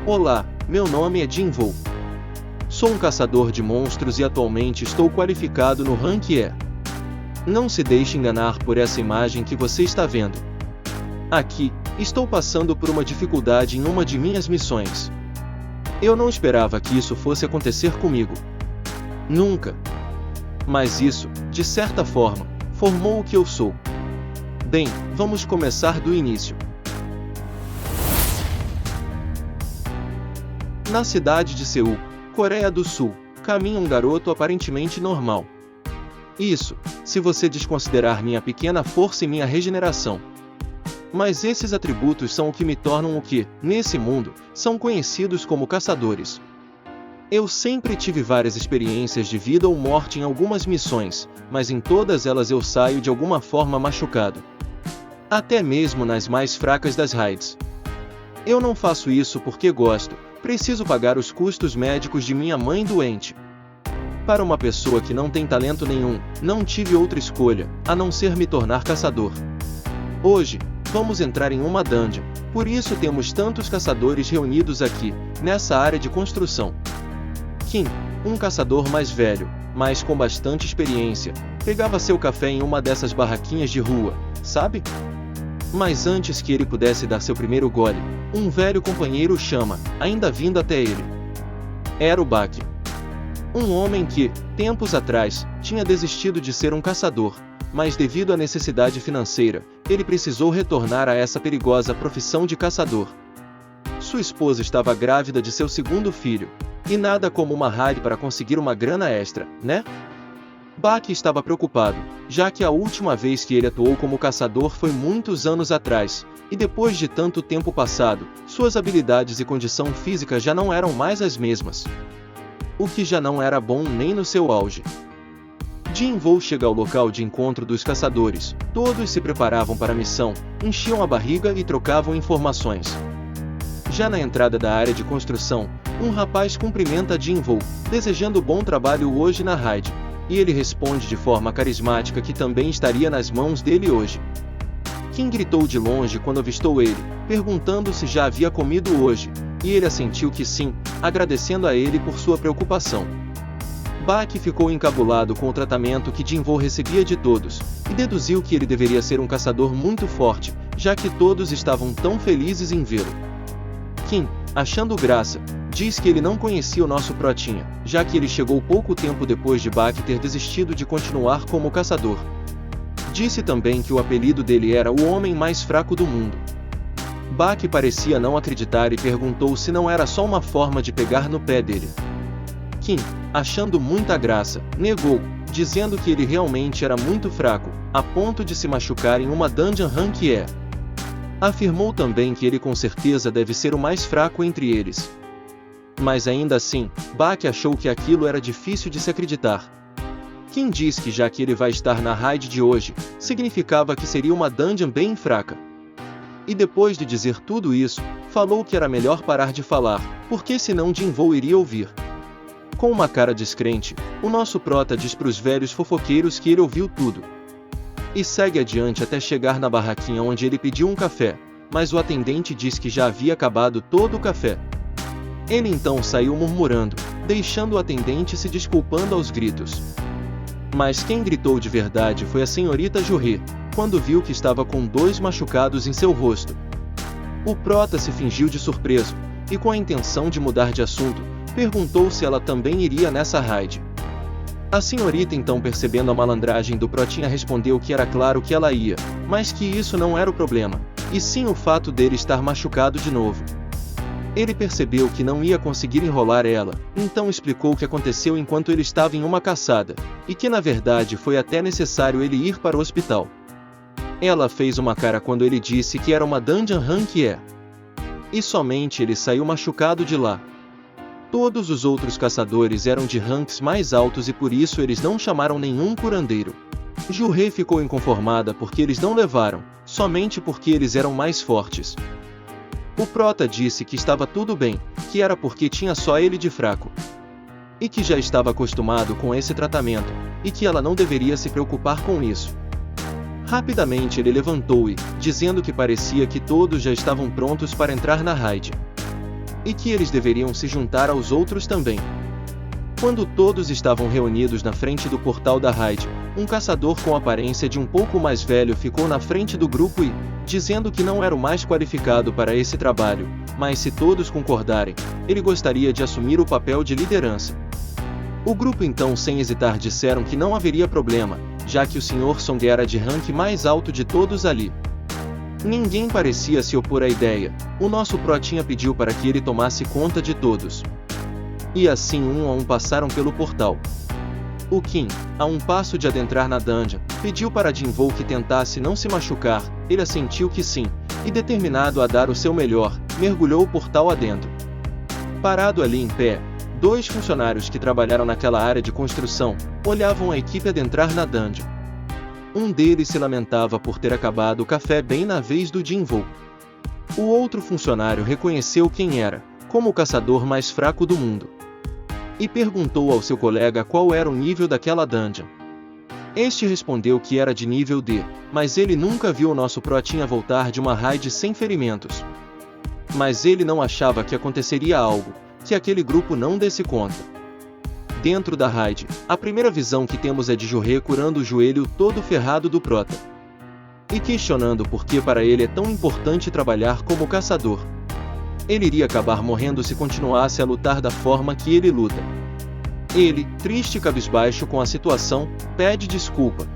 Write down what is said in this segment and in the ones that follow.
Olá, meu nome é Jinvoo. Sou um caçador de monstros e atualmente estou qualificado no rank E. Não se deixe enganar por essa imagem que você está vendo. Aqui, estou passando por uma dificuldade em uma de minhas missões. Eu não esperava que isso fosse acontecer comigo. Nunca. Mas isso, de certa forma, formou o que eu sou. Bem, vamos começar do início. Na cidade de Seul, Coreia do Sul, caminha um garoto aparentemente normal. Isso, se você desconsiderar minha pequena força e minha regeneração. Mas esses atributos são o que me tornam o que, nesse mundo, são conhecidos como caçadores. Eu sempre tive várias experiências de vida ou morte em algumas missões, mas em todas elas eu saio de alguma forma machucado. Até mesmo nas mais fracas das raids. Eu não faço isso porque gosto, preciso pagar os custos médicos de minha mãe doente. Para uma pessoa que não tem talento nenhum, não tive outra escolha, a não ser me tornar caçador. Hoje, vamos entrar em uma dungeon, por isso temos tantos caçadores reunidos aqui, nessa área de construção. Kim, um caçador mais velho, mas com bastante experiência, pegava seu café em uma dessas barraquinhas de rua, sabe? Mas antes que ele pudesse dar seu primeiro gole, um velho companheiro o chama, ainda vindo até ele. Era o Bak. Um homem que, tempos atrás, tinha desistido de ser um caçador, mas devido à necessidade financeira, ele precisou retornar a essa perigosa profissão de caçador. Sua esposa estava grávida de seu segundo filho, e nada como uma raid para conseguir uma grana extra, né? Bak estava preocupado, já que a última vez que ele atuou como caçador foi muitos anos atrás, e depois de tanto tempo passado, suas habilidades e condição física já não eram mais as mesmas. O que já não era bom nem no seu auge. Jinvoo chega ao local de encontro dos caçadores, todos se preparavam para a missão, enchiam a barriga e trocavam informações. Já na entrada da área de construção, um rapaz cumprimenta Jinvoo, desejando bom trabalho hoje na raid, e ele responde de forma carismática que também estaria nas mãos dele hoje. Kim gritou de longe quando avistou ele, perguntando se já havia comido hoje, e ele assentiu que sim, agradecendo a ele por sua preocupação. Bak ficou encabulado com o tratamento que Jinvoo recebia de todos, e deduziu que ele deveria ser um caçador muito forte, já que todos estavam tão felizes em vê-lo. Kim, achando graça, diz que ele não conhecia o nosso protinha, já que ele chegou pouco tempo depois de Bak ter desistido de continuar como caçador. Disse também que o apelido dele era o homem mais fraco do mundo. Bak parecia não acreditar e perguntou se não era só uma forma de pegar no pé dele. Kim, achando muita graça, negou, dizendo que ele realmente era muito fraco, a ponto de se machucar em uma dungeon rank E. Afirmou também que ele com certeza deve ser o mais fraco entre eles. Mas ainda assim, Bak achou que aquilo era difícil de se acreditar. Kim diz que já que ele vai estar na raid de hoje, significava que seria uma dungeon bem fraca. E depois de dizer tudo isso, falou que era melhor parar de falar, porque senão Jinvoo iria ouvir. Com uma cara descrente, o nosso prota diz para os velhos fofoqueiros que ele ouviu tudo. E segue adiante até chegar na barraquinha onde ele pediu um café, mas o atendente diz que já havia acabado todo o café. Ele então saiu murmurando, deixando o atendente se desculpando aos gritos. Mas quem gritou de verdade foi a senhorita Jurê, quando viu que estava com 2 machucados em seu rosto. O prota se fingiu de surpreso, e com a intenção de mudar de assunto, perguntou se ela também iria nessa raid. A senhorita então, percebendo a malandragem do protinha, respondeu que era claro que ela ia, mas que isso não era o problema, e sim o fato dele estar machucado de novo. Ele percebeu que não ia conseguir enrolar ela, então explicou o que aconteceu enquanto ele estava em uma caçada, e que na verdade foi até necessário ele ir para o hospital. Ela fez uma cara quando ele disse que era uma dungeon rank E. E somente ele saiu machucado de lá. Todos os outros caçadores eram de ranks mais altos e por isso eles não chamaram nenhum curandeiro. Jurê ficou inconformada porque eles não levaram, somente porque eles eram mais fortes. O prota disse que estava tudo bem, que era porque tinha só ele de fraco. E que já estava acostumado com esse tratamento, e que ela não deveria se preocupar com isso. Rapidamente ele levantou e, dizendo que parecia que todos já estavam prontos para entrar na raid. e que eles deveriam se juntar aos outros também. Quando todos estavam reunidos na frente do portal da raid, um caçador com aparência de um pouco mais velho ficou na frente do grupo e, dizendo que não era o mais qualificado para esse trabalho, mas se todos concordarem, ele gostaria de assumir o papel de liderança. O grupo então sem hesitar disseram que não haveria problema, já que o Sr. Song era de rank mais alto de todos ali. Ninguém parecia se opor à ideia, o nosso Protinha pediu para que ele tomasse conta de todos. E assim um a um passaram pelo portal. O Kim, a um passo de adentrar na dungeon, pediu para Jinvoo que tentasse não se machucar, ele assentiu que sim, e determinado a dar o seu melhor, mergulhou o portal adentro. Parado ali em pé, 2 funcionários que trabalharam naquela área de construção, olhavam a equipe adentrar na dungeon. Um deles se lamentava por ter acabado o café bem na vez do Jinvoo. O outro funcionário reconheceu quem era, como o caçador mais fraco do mundo. E perguntou ao seu colega qual era o nível daquela dungeon. Este respondeu que era de nível D, mas ele nunca viu o nosso Protinha voltar de uma raid sem ferimentos. Mas ele não achava que aconteceria algo, que aquele grupo não desse conta. Dentro da raid, a primeira visão que temos é de Jorre curando o joelho todo ferrado do Prota. E questionando por que para ele é tão importante trabalhar como caçador. Ele iria acabar morrendo se continuasse a lutar da forma que ele luta. Ele, triste e cabisbaixo com a situação, pede desculpa.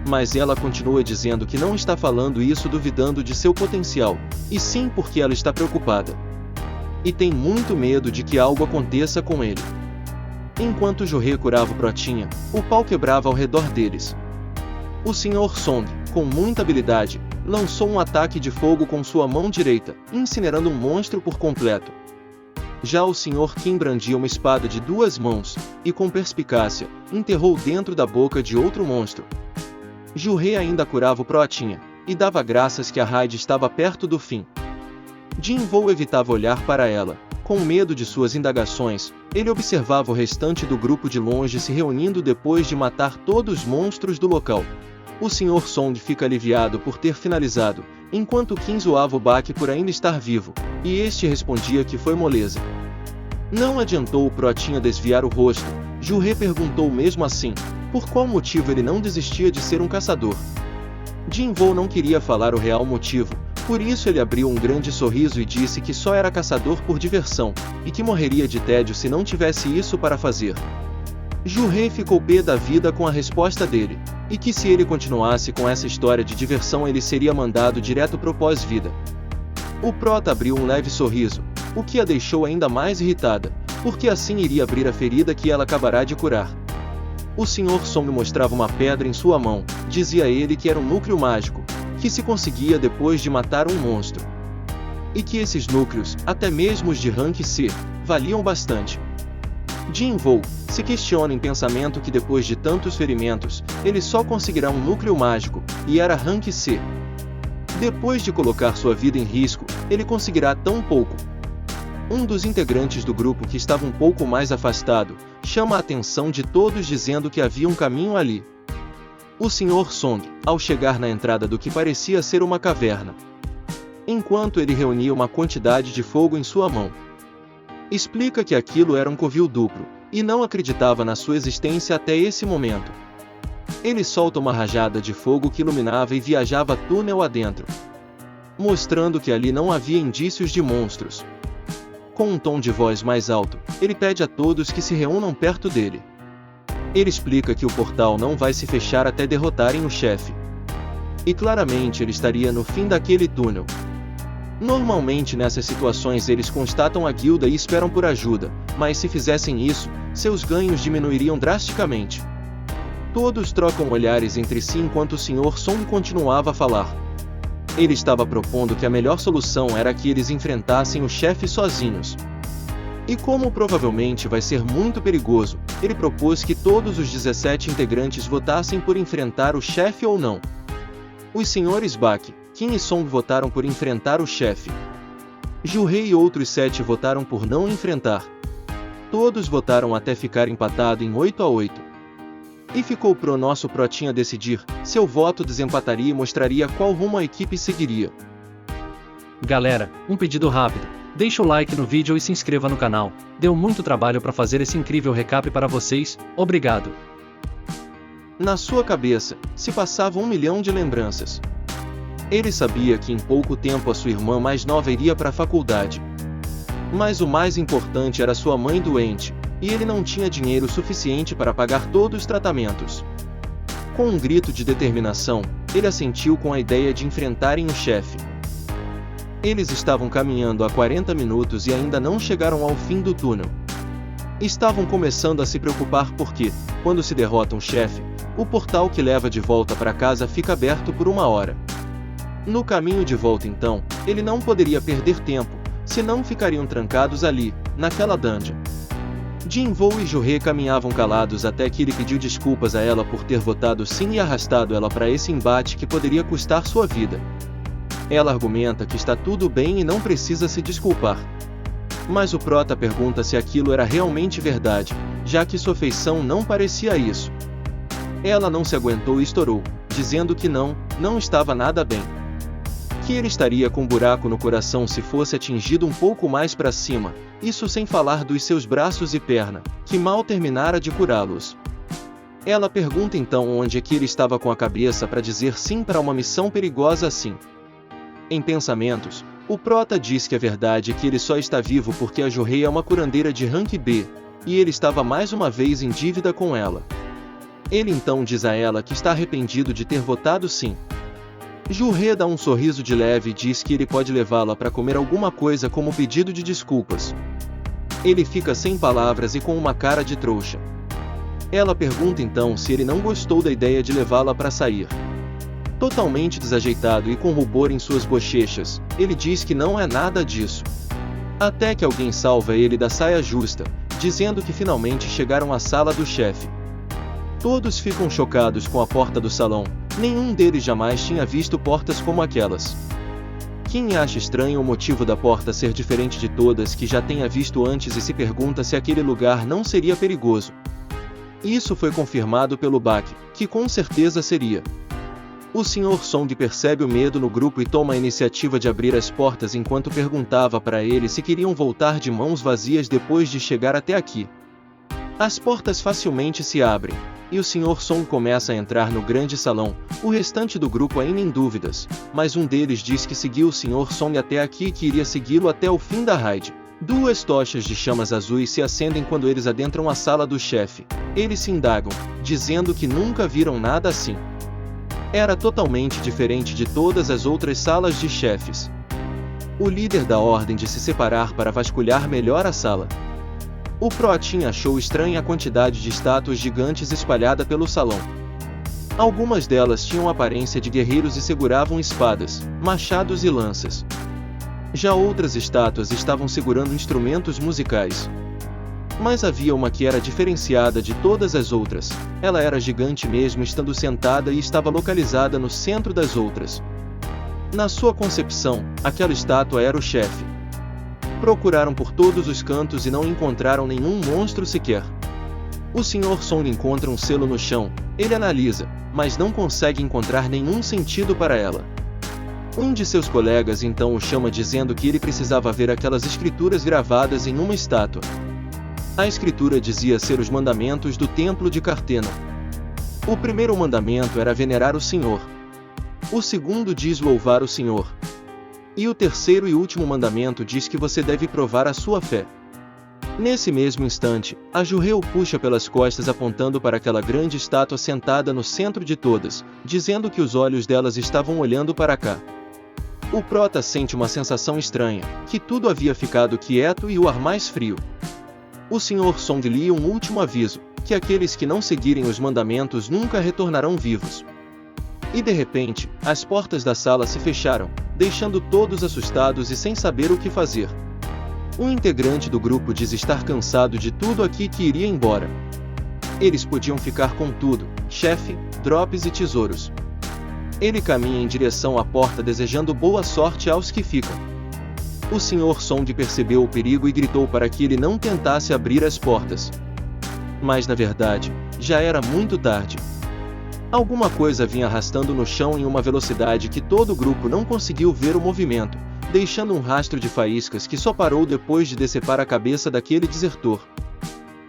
Mas ela continua dizendo que não está falando isso duvidando de seu potencial, e sim porque ela está preocupada. E tem muito medo de que algo aconteça com ele. Enquanto Jorre curava o Protinha, o pau quebrava ao redor deles. O Sr. Song, com muita habilidade, lançou um ataque de fogo com sua mão direita, incinerando um monstro por completo. Já o Sr. Kim brandia uma espada de 2 mãos, e com perspicácia, enterrou dentro da boca de outro monstro. Jorre ainda curava o Protinha, e dava graças que a raid estava perto do fim. Jinvoo evitava olhar para ela. Com medo de suas indagações, ele observava o restante do grupo de longe se reunindo depois de matar todos os monstros do local. O Sr. Song fica aliviado por ter finalizado, enquanto Kim zoava o Bak por ainda estar vivo, e este respondia que foi moleza. Não adiantou o Protinha desviar o rosto, Jorre perguntou mesmo assim, por qual motivo ele não desistia de ser um caçador. Jinvoo não queria falar o real motivo, por isso ele abriu um grande sorriso e disse que só era caçador por diversão, e que morreria de tédio se não tivesse isso para fazer. Jorre ficou pé da vida com a resposta dele, e que se ele continuasse com essa história de diversão ele seria mandado direto pro pós-vida. O Prota abriu um leve sorriso, o que a deixou ainda mais irritada, porque assim iria abrir a ferida que ela acabará de curar. O Sr. Song mostrava uma pedra em sua mão, dizia ele que era um núcleo mágico, que se conseguia depois de matar um monstro. E que esses núcleos, até mesmo os de rank C, valiam bastante. Jinvoo se questiona em pensamento que depois de tantos ferimentos, ele só conseguirá um núcleo mágico, e era rank C. Depois de colocar sua vida em risco, ele conseguirá tão pouco. Um dos integrantes do grupo que estava um pouco mais afastado, chama a atenção de todos dizendo que havia um caminho ali. O Sr. Song, ao chegar na entrada do que parecia ser uma caverna, enquanto ele reunia uma quantidade de fogo em sua mão, explica que aquilo era um covil duplo, e não acreditava na sua existência até esse momento. Ele solta uma rajada de fogo que iluminava e viajava túnel adentro, mostrando que ali não havia indícios de monstros. Com um tom de voz mais alto, ele pede a todos que se reúnam perto dele. Ele explica que o portal não vai se fechar até derrotarem o chefe. E claramente ele estaria no fim daquele túnel. Normalmente nessas situações eles constatam a guilda e esperam por ajuda, mas se fizessem isso, seus ganhos diminuiriam drasticamente. Todos trocam olhares entre si enquanto o Sr. Song continuava a falar. Ele estava propondo que a melhor solução era que eles enfrentassem o chefe sozinhos. E como provavelmente vai ser muito perigoso, ele propôs que todos os 17 integrantes votassem por enfrentar o chefe ou não. Os Srs. Bak, Kim e Song votaram por enfrentar o chefe. Jorre e outros 7 votaram por não enfrentar. Todos votaram até ficar empatado em 8-8. E ficou pro nosso Protinha decidir, seu voto desempataria e mostraria qual rumo a equipe seguiria. Galera, um pedido rápido. Deixa o like no vídeo e se inscreva no canal. Deu muito trabalho para fazer esse incrível recap para vocês, obrigado. Na sua cabeça, se passava 1 milhão de lembranças. Ele sabia que em pouco tempo a sua irmã mais nova iria para a faculdade. Mas o mais importante era sua mãe doente, e ele não tinha dinheiro suficiente para pagar todos os tratamentos. Com um grito de determinação, ele assentiu com a ideia de enfrentarem o chefe. Eles estavam caminhando há 40 minutos e ainda não chegaram ao fim do túnel. Estavam começando a se preocupar porque, quando se derrota um chefe, o portal que leva de volta para casa fica aberto por 1 hora. No caminho de volta então, ele não poderia perder tempo, senão ficariam trancados ali, naquela dungeon. Jinvoo e Jorê caminhavam calados até que ele pediu desculpas a ela por ter votado sim e arrastado ela para esse embate que poderia custar sua vida. Ela argumenta que está tudo bem e não precisa se desculpar. Mas o prota pergunta se aquilo era realmente verdade, já que sua feição não parecia isso. Ela não se aguentou e estourou, dizendo que não estava nada bem. Que ele estaria com um buraco no coração se fosse atingido um pouco mais para cima, isso sem falar dos seus braços e perna, que mal terminara de curá-los. Ela pergunta então onde é que ele estava com a cabeça para dizer sim para uma missão perigosa assim. Em pensamentos, o prota diz que a verdade é que ele só está vivo porque a Jorê é uma curandeira de rank B, e ele estava mais uma vez em dívida com ela. Ele então diz a ela que está arrependido de ter votado sim. Jorê dá um sorriso de leve e diz que ele pode levá-la para comer alguma coisa como pedido de desculpas. Ele fica sem palavras e com uma cara de trouxa. Ela pergunta então se ele não gostou da ideia de levá-la para sair. Totalmente desajeitado e com rubor em suas bochechas, ele diz que não é nada disso. Até que alguém salva ele da saia justa, dizendo que finalmente chegaram à sala do chefe. Todos ficam chocados com a porta do salão, nenhum deles jamais tinha visto portas como aquelas. Quem acha estranho o motivo da porta ser diferente de todas que já tenha visto antes e se pergunta se aquele lugar não seria perigoso. Isso foi confirmado pelo Bak, que com certeza seria. O Sr. Song percebe o medo no grupo e toma a iniciativa de abrir as portas enquanto perguntava para ele se queriam voltar de mãos vazias depois de chegar até aqui. As portas facilmente se abrem, e o Sr. Song começa a entrar no grande salão, o restante do grupo ainda em dúvidas, mas um deles diz que seguiu o Sr. Song até aqui e que iria segui-lo até o fim da raid. 2 tochas de chamas azuis se acendem quando eles adentram a sala do chefe. Eles se indagam, dizendo que nunca viram nada assim. Era totalmente diferente de todas as outras salas de chefes. O líder dá ordem de se separar para vasculhar melhor a sala. O Protinha achou estranha a quantidade de estátuas gigantes espalhada pelo salão. Algumas delas tinham aparência de guerreiros e seguravam espadas, machados e lanças. Já outras estátuas estavam segurando instrumentos musicais. Mas havia uma que era diferenciada de todas as outras. Ela era gigante mesmo estando sentada e estava localizada no centro das outras. Na sua concepção, aquela estátua era o chefe. Procuraram por todos os cantos e não encontraram nenhum monstro sequer. O Sr. Song encontra um selo no chão, ele analisa, mas não consegue encontrar nenhum sentido para ela. Um de seus colegas então o chama dizendo que ele precisava ver aquelas escrituras gravadas em uma estátua. A escritura dizia ser os mandamentos do templo de Cartena. O primeiro mandamento era venerar o Senhor. O segundo diz louvar o Senhor. E o terceiro e último mandamento diz que você deve provar a sua fé. Nesse mesmo instante, a Jorê o puxa pelas costas apontando para aquela grande estátua sentada no centro de todas, dizendo que os olhos delas estavam olhando para cá. O prota sente uma sensação estranha, que tudo havia ficado quieto e o ar mais frio. O Sr. Song lia um último aviso, que aqueles que não seguirem os mandamentos nunca retornarão vivos. E de repente, as portas da sala se fecharam, deixando todos assustados e sem saber o que fazer. Um integrante do grupo diz estar cansado de tudo aqui e que iria embora. Eles podiam ficar com tudo, chefe, drops e tesouros. Ele caminha em direção à porta desejando boa sorte aos que ficam. O Sr. Song percebeu o perigo e gritou para que ele não tentasse abrir as portas. Mas na verdade, já era muito tarde. Alguma coisa vinha arrastando no chão em uma velocidade que todo o grupo não conseguiu ver o movimento, deixando um rastro de faíscas que só parou depois de decepar a cabeça daquele desertor.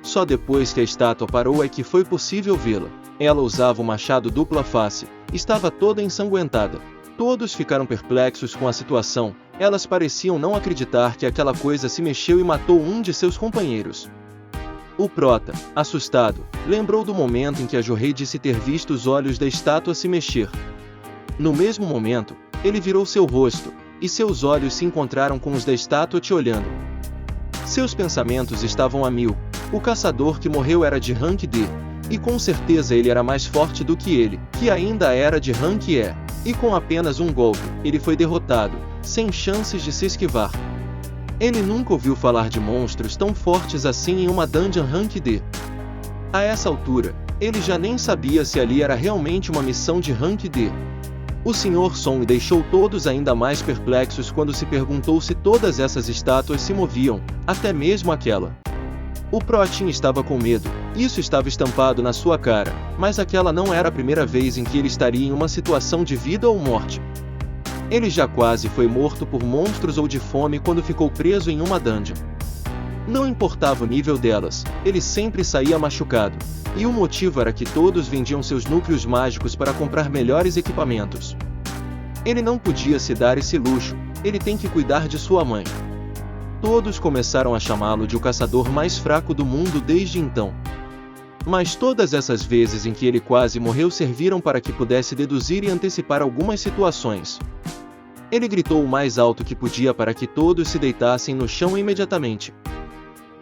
Só depois que a estátua parou é que foi possível vê-la. Ela usava um machado dupla face, estava toda ensanguentada. Todos ficaram perplexos com a situação, elas pareciam não acreditar que aquela coisa se mexeu e matou um de seus companheiros. O prota, assustado, lembrou do momento em que a Jorrei disse ter visto os olhos da estátua se mexer. No mesmo momento, ele virou seu rosto, e seus olhos se encontraram com os da estátua te olhando. Seus pensamentos estavam a mil. O caçador que morreu era de rank D, e com certeza ele era mais forte do que ele, que ainda era de rank E, e com apenas um golpe, ele foi derrotado, sem chances de se esquivar. Ele nunca ouviu falar de monstros tão fortes assim em uma dungeon rank D. A essa altura, ele já nem sabia se ali era realmente uma missão de rank D. O Sr. Song deixou todos ainda mais perplexos quando se perguntou se todas essas estátuas se moviam, até mesmo aquela. O Protin estava com medo, isso estava estampado na sua cara, mas aquela não era a primeira vez em que ele estaria em uma situação de vida ou morte. Ele já quase foi morto por monstros ou de fome quando ficou preso em uma dungeon. Não importava o nível delas, ele sempre saía machucado, e o motivo era que todos vendiam seus núcleos mágicos para comprar melhores equipamentos. Ele não podia se dar esse luxo, ele tem que cuidar de sua mãe. Todos começaram a chamá-lo de o caçador mais fraco do mundo desde então. Mas todas essas vezes em que ele quase morreu serviram para que pudesse deduzir e antecipar algumas situações. Ele gritou o mais alto que podia para que todos se deitassem no chão imediatamente.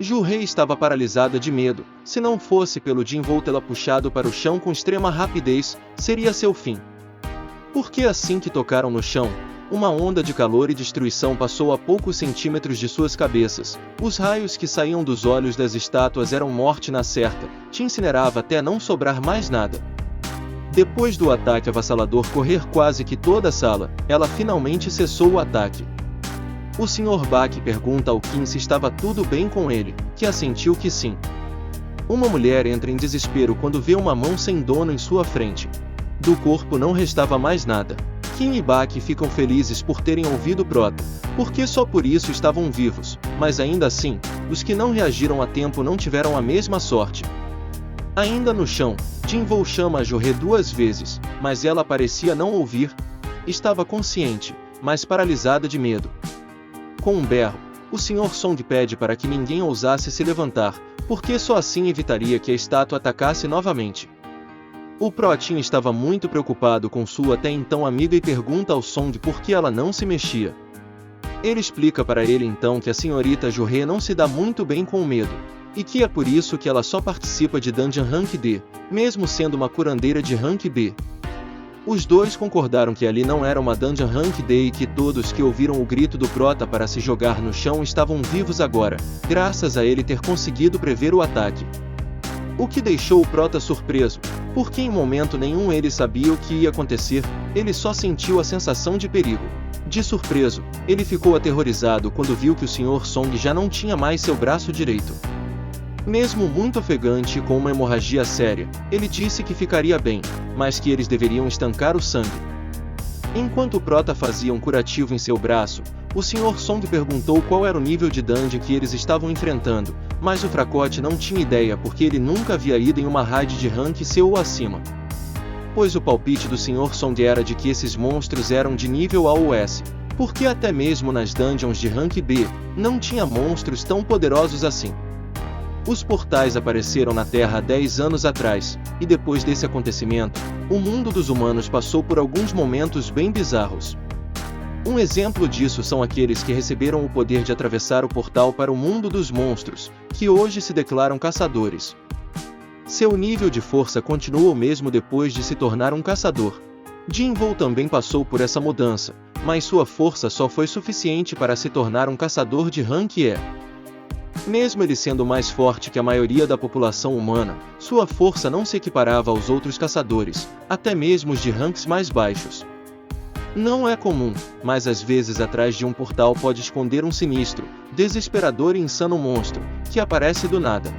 Jorrei estava paralisada de medo, se não fosse pelo Jin Voltela puxado para o chão com extrema rapidez, seria seu fim. Porque assim que tocaram no chão, uma onda de calor e destruição passou a poucos centímetros de suas cabeças. Os raios que saíam dos olhos das estátuas eram morte na certa, te incinerava até não sobrar mais nada. Depois do ataque avassalador correr quase que toda a sala, ela finalmente cessou o ataque. O Sr. Bach pergunta ao Kim se estava tudo bem com ele, que assentiu que sim. Uma mulher entra em desespero quando vê uma mão sem dono em sua frente. Do corpo não restava mais nada. Kim e Bach ficam felizes por terem ouvido Prota, porque só por isso estavam vivos, mas ainda assim, os que não reagiram a tempo não tiveram a mesma sorte. Ainda no chão, Jinvou chama a Jorrei 2 vezes, mas ela parecia não ouvir. Estava consciente, mas paralisada de medo. Com um berro, o Sr. Song pede para que ninguém ousasse se levantar, porque só assim evitaria que a estátua atacasse novamente. O Protin estava muito preocupado com sua até então amiga e pergunta ao Song por que ela não se mexia. Ele explica para ele então que a senhorita Jorrei não se dá muito bem com o medo, e que é por isso que ela só participa de Dungeon Rank D, mesmo sendo uma curandeira de Rank B. Os dois concordaram que ali não era uma Dungeon Rank D e que todos que ouviram o grito do Prota para se jogar no chão estavam vivos agora, graças a ele ter conseguido prever o ataque. O que deixou o Prota surpreso, porque em momento nenhum ele sabia o que ia acontecer, ele só sentiu a sensação de perigo. De surpreso, ele ficou aterrorizado quando viu que o Sr. Song já não tinha mais seu braço direito. Mesmo muito ofegante e com uma hemorragia séria, ele disse que ficaria bem, mas que eles deveriam estancar o sangue. Enquanto o Prota fazia um curativo em seu braço, o Sr. Song perguntou qual era o nível de dungeon que eles estavam enfrentando, mas o fracote não tinha ideia porque ele nunca havia ido em uma raid de rank C ou acima. Pois o palpite do Sr. Song era de que esses monstros eram de nível A ou S, porque até mesmo nas dungeons de rank B, não tinha monstros tão poderosos assim. Os portais apareceram na Terra há 10 anos atrás, e depois desse acontecimento, o mundo dos humanos passou por alguns momentos bem bizarros. Um exemplo disso são aqueles que receberam o poder de atravessar o portal para o mundo dos monstros, que hoje se declaram caçadores. Seu nível de força continua o mesmo depois de se tornar um caçador. Jinvou também passou por essa mudança, mas sua força só foi suficiente para se tornar um caçador de rank E. Mesmo ele sendo mais forte que a maioria da população humana, sua força não se equiparava aos outros caçadores, até mesmo os de ranks mais baixos. Não é comum, mas às vezes atrás de um portal pode esconder um sinistro, desesperador e insano monstro, que aparece do nada.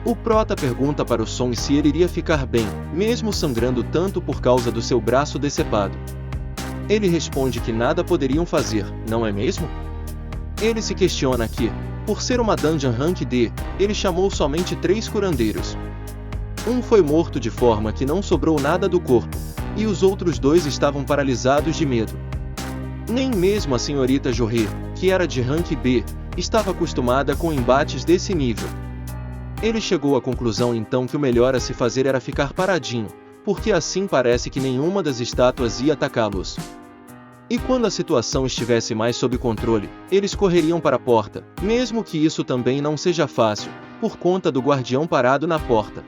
O Prota pergunta para o Song se ele iria ficar bem, mesmo sangrando tanto por causa do seu braço decepado. Ele responde que nada poderiam fazer, não é mesmo? Ele se questiona que, por ser uma dungeon rank D, ele chamou somente 3 curandeiros. Um foi morto de forma que não sobrou nada do corpo, e os outros 2 estavam paralisados de medo. Nem mesmo a senhorita Jorre, que era de rank B, estava acostumada com embates desse nível. Ele chegou à conclusão então que o melhor a se fazer era ficar paradinho, porque assim parece que nenhuma das estátuas ia atacá-los. E quando a situação estivesse mais sob controle, eles correriam para a porta, mesmo que isso também não seja fácil, por conta do guardião parado na porta.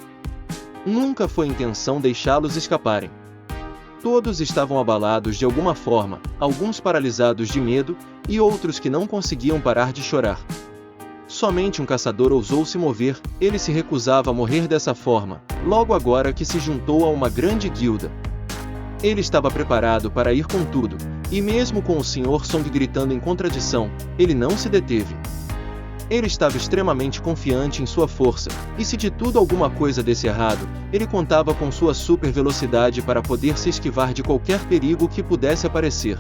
Nunca foi intenção deixá-los escaparem. Todos estavam abalados de alguma forma, alguns paralisados de medo, e outros que não conseguiam parar de chorar. Somente um caçador ousou se mover, ele se recusava a morrer dessa forma, logo agora que se juntou a uma grande guilda. Ele estava preparado para ir com tudo, e mesmo com o Sr. Song gritando em contradição, ele não se deteve. Ele estava extremamente confiante em sua força, e se de tudo alguma coisa desse errado, ele contava com sua super velocidade para poder se esquivar de qualquer perigo que pudesse aparecer.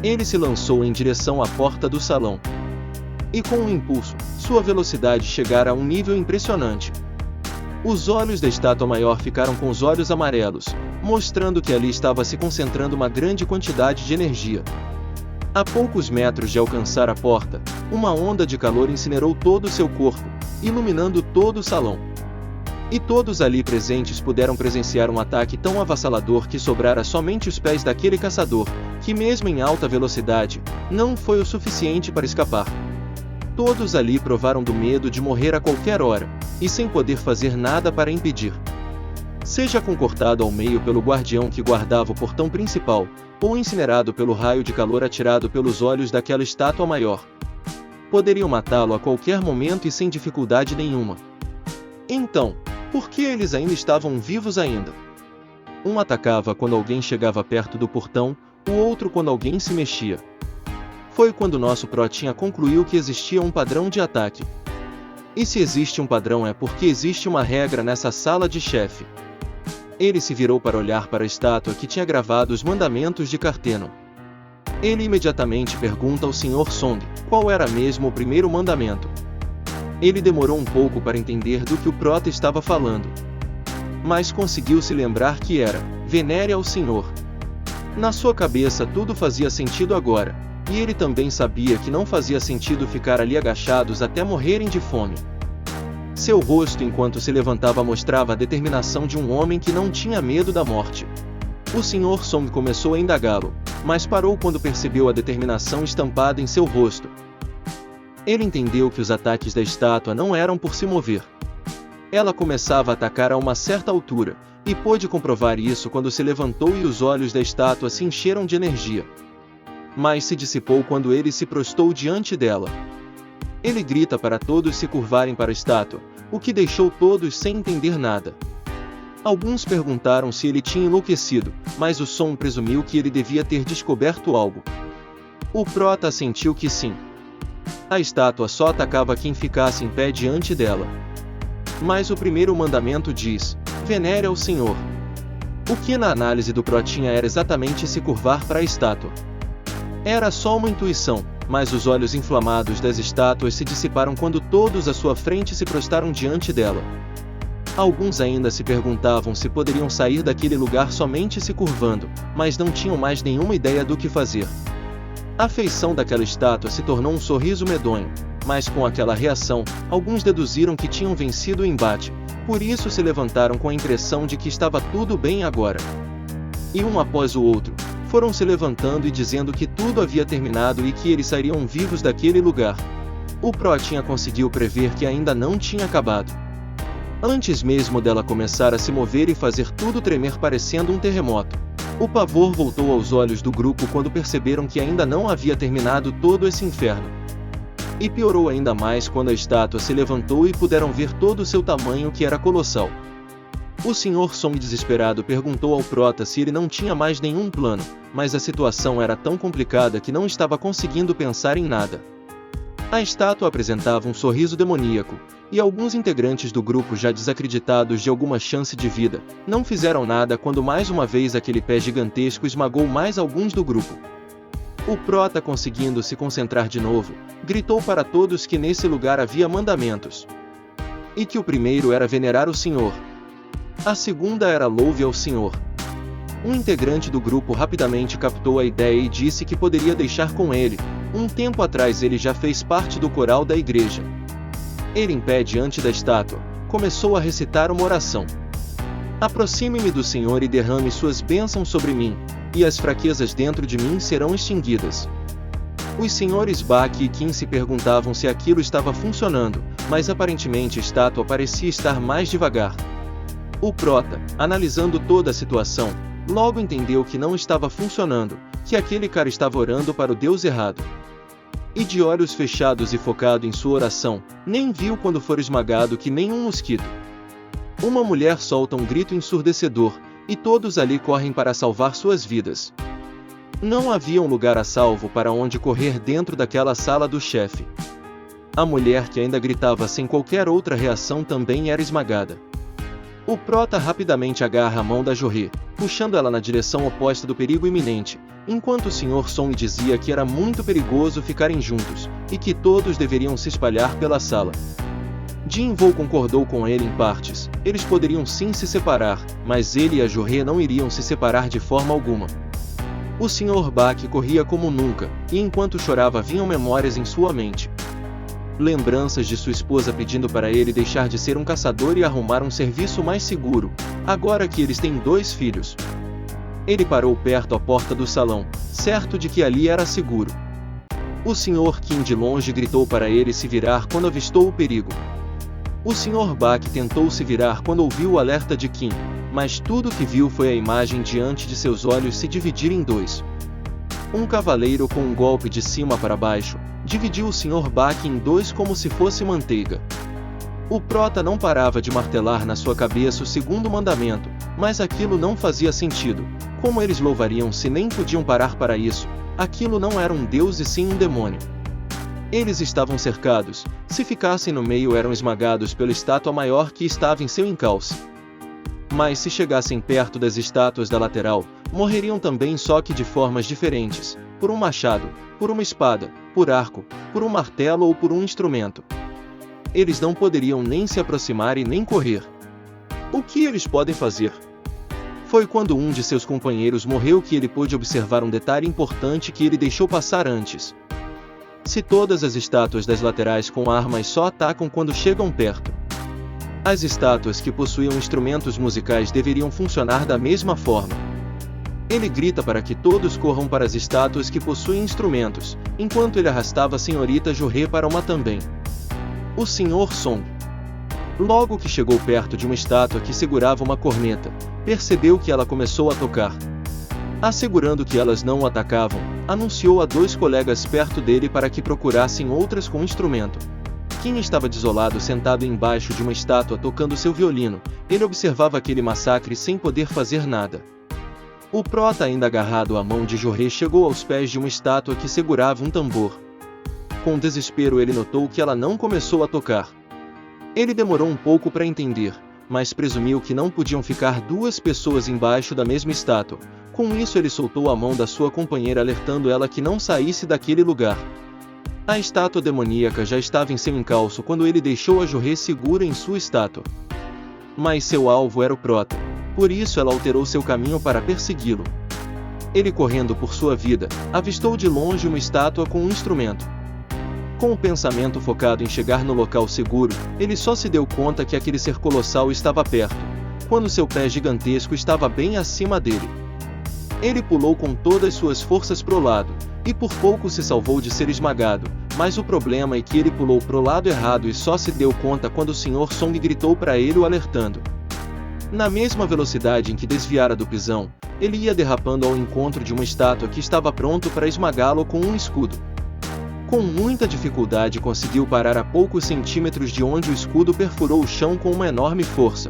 Ele se lançou em direção à porta do salão. E com um impulso, sua velocidade chegara a um nível impressionante. Os olhos da estátua maior ficaram com os olhos amarelos, mostrando que ali estava se concentrando uma grande quantidade de energia. A poucos metros de alcançar a porta, uma onda de calor incinerou todo o seu corpo, iluminando todo o salão. E todos ali presentes puderam presenciar um ataque tão avassalador que sobrara somente os pés daquele caçador, que mesmo em alta velocidade, não foi o suficiente para escapar. Todos ali provaram do medo de morrer a qualquer hora, e sem poder fazer nada para impedir. Seja concortado ao meio pelo guardião que guardava o portão principal, ou incinerado pelo raio de calor atirado pelos olhos daquela estátua maior. Poderiam matá-lo a qualquer momento e sem dificuldade nenhuma. Então, por que eles ainda estavam vivos ainda? Um atacava quando alguém chegava perto do portão, o outro quando alguém se mexia. Foi quando nosso Protinha concluiu que existia um padrão de ataque. E se existe um padrão é porque existe uma regra nessa sala de chefe. Ele se virou para olhar para a estátua que tinha gravado os mandamentos de Cartenon. Ele imediatamente pergunta ao Sr. Song, qual era mesmo o primeiro mandamento. Ele demorou um pouco para entender do que o Prota estava falando. Mas conseguiu se lembrar que era, venere ao Senhor. Na sua cabeça tudo fazia sentido agora, e ele também sabia que não fazia sentido ficar ali agachados até morrerem de fome. Seu rosto enquanto se levantava mostrava a determinação de um homem que não tinha medo da morte. O Sr. Song começou a indagá-lo, mas parou quando percebeu a determinação estampada em seu rosto. Ele entendeu que os ataques da estátua não eram por se mover. Ela começava a atacar a uma certa altura, e pôde comprovar isso quando se levantou e os olhos da estátua se encheram de energia. Mas se dissipou quando ele se prostou diante dela. Ele grita para todos se curvarem para a estátua, o que deixou todos sem entender nada. Alguns perguntaram se ele tinha enlouquecido, mas o Song presumiu que ele devia ter descoberto algo. O Prota assentiu que sim. A estátua só atacava quem ficasse em pé diante dela. Mas o primeiro mandamento diz, venere ao Senhor. O que na análise do Protinha era exatamente se curvar para a estátua. Era só uma intuição, mas os olhos inflamados das estátuas se dissiparam quando todos à sua frente se prostraram diante dela. Alguns ainda se perguntavam se poderiam sair daquele lugar somente se curvando, mas não tinham mais nenhuma ideia do que fazer. A feição daquela estátua se tornou um sorriso medonho, mas com aquela reação, alguns deduziram que tinham vencido o embate, por isso se levantaram com a impressão de que estava tudo bem agora. E um após o outro, foram se levantando e dizendo que tudo havia terminado e que eles sairiam vivos daquele lugar. O Protinha conseguiu prever que ainda não tinha acabado. Antes mesmo dela começar a se mover e fazer tudo tremer parecendo um terremoto, o pavor voltou aos olhos do grupo quando perceberam que ainda não havia terminado todo esse inferno. E piorou ainda mais quando a estátua se levantou e puderam ver todo o seu tamanho que era colossal. O Sr. Song desesperado perguntou ao Prota se ele não tinha mais nenhum plano, mas a situação era tão complicada que não estava conseguindo pensar em nada. A estátua apresentava um sorriso demoníaco, e alguns integrantes do grupo, já desacreditados de alguma chance de vida, não fizeram nada quando mais uma vez aquele pé gigantesco esmagou mais alguns do grupo. O prota, conseguindo se concentrar de novo, gritou para todos que nesse lugar havia mandamentos. E que o primeiro era venerar o Senhor. A segunda era louve ao Senhor. Um integrante do grupo rapidamente captou a ideia e disse que poderia deixar com ele. Um tempo atrás ele já fez parte do coral da igreja. Ele, em pé diante da estátua, começou a recitar uma oração. Aproxime-me do Senhor e derrame suas bênçãos sobre mim, e as fraquezas dentro de mim serão extinguidas. Os senhores Bach e Kim se perguntavam se aquilo estava funcionando, mas aparentemente a estátua parecia estar mais devagar. O prota, analisando toda a situação, logo entendeu que não estava funcionando, que aquele cara estava orando para o Deus errado. E de olhos fechados e focado em sua oração, nem viu quando for esmagado que nem um mosquito. Uma mulher solta um grito ensurdecedor, e todos ali correm para salvar suas vidas. Não havia um lugar a salvo para onde correr dentro daquela sala do chefe. A mulher, que ainda gritava sem qualquer outra reação, também era esmagada. O prota rapidamente agarra a mão da Jorê, puxando ela na direção oposta do perigo iminente, enquanto o Sr. Song dizia que era muito perigoso ficarem juntos, e que todos deveriam se espalhar pela sala. Jinvoo concordou com ele em partes. Eles poderiam sim se separar, mas ele e a Jorê não iriam se separar de forma alguma. O Sr. Bach corria como nunca, e enquanto chorava vinham memórias em sua mente. Lembranças de sua esposa pedindo para ele deixar de ser um caçador e arrumar um serviço mais seguro, agora que eles têm 2 filhos. Ele parou perto à porta do salão, certo de que ali era seguro. O Sr. Kim de longe gritou para ele se virar quando avistou o perigo. O Sr. Bach tentou se virar quando ouviu o alerta de Kim, mas tudo o que viu foi a imagem diante de seus olhos se dividir em 2. Um cavaleiro com um golpe de cima para baixo, dividiu o Sr. Bach em 2 como se fosse manteiga. O prota não parava de martelar na sua cabeça o segundo mandamento, mas aquilo não fazia sentido. Como eles louvariam se nem podiam parar para isso? Aquilo não era um deus e sim um demônio. Eles estavam cercados, se ficassem no meio eram esmagados pela estátua maior que estava em seu encalce. Mas se chegassem perto das estátuas da lateral, morreriam também, só que de formas diferentes, por um machado, por uma espada, por arco, por um martelo ou por um instrumento. Eles não poderiam nem se aproximar e nem correr. O que eles podem fazer? Foi quando um de seus companheiros morreu que ele pôde observar um detalhe importante que ele deixou passar antes. Se todas as estátuas das laterais com armas só atacam quando chegam perto, as estátuas que possuíam instrumentos musicais deveriam funcionar da mesma forma. Ele grita para que todos corram para as estátuas que possuem instrumentos, enquanto ele arrastava a senhorita Jorê para uma também. O Sr. Song, logo que chegou perto de uma estátua que segurava uma corneta, percebeu que ela começou a tocar. Assegurando que elas não o atacavam, anunciou a 2 colegas perto dele para que procurassem outras com instrumento. Kim estava desolado sentado embaixo de uma estátua tocando seu violino. Ele observava aquele massacre sem poder fazer nada. O prota, ainda agarrado à mão de Jorê, chegou aos pés de uma estátua que segurava um tambor. Com desespero ele notou que ela não começou a tocar. Ele demorou um pouco para entender, mas presumiu que não podiam ficar 2 pessoas embaixo da mesma estátua. Com isso ele soltou a mão da sua companheira, alertando ela que não saísse daquele lugar. A estátua demoníaca já estava em seu encalço quando ele deixou a Jorê segura em sua estátua. Mas seu alvo era o prota, por isso ela alterou seu caminho para persegui-lo. Ele, correndo por sua vida, avistou de longe uma estátua com um instrumento. Com o pensamento focado em chegar no local seguro, ele só se deu conta que aquele ser colossal estava perto, quando seu pé gigantesco estava bem acima dele. Ele pulou com todas suas forças pro lado, e por pouco se salvou de ser esmagado, mas o problema é que ele pulou pro lado errado e só se deu conta quando o Sr. Song gritou para ele, o alertando. Na mesma velocidade em que desviara do pisão, ele ia derrapando ao encontro de uma estátua que estava pronto para esmagá-lo com um escudo. Com muita dificuldade conseguiu parar a poucos centímetros de onde o escudo perfurou o chão com uma enorme força.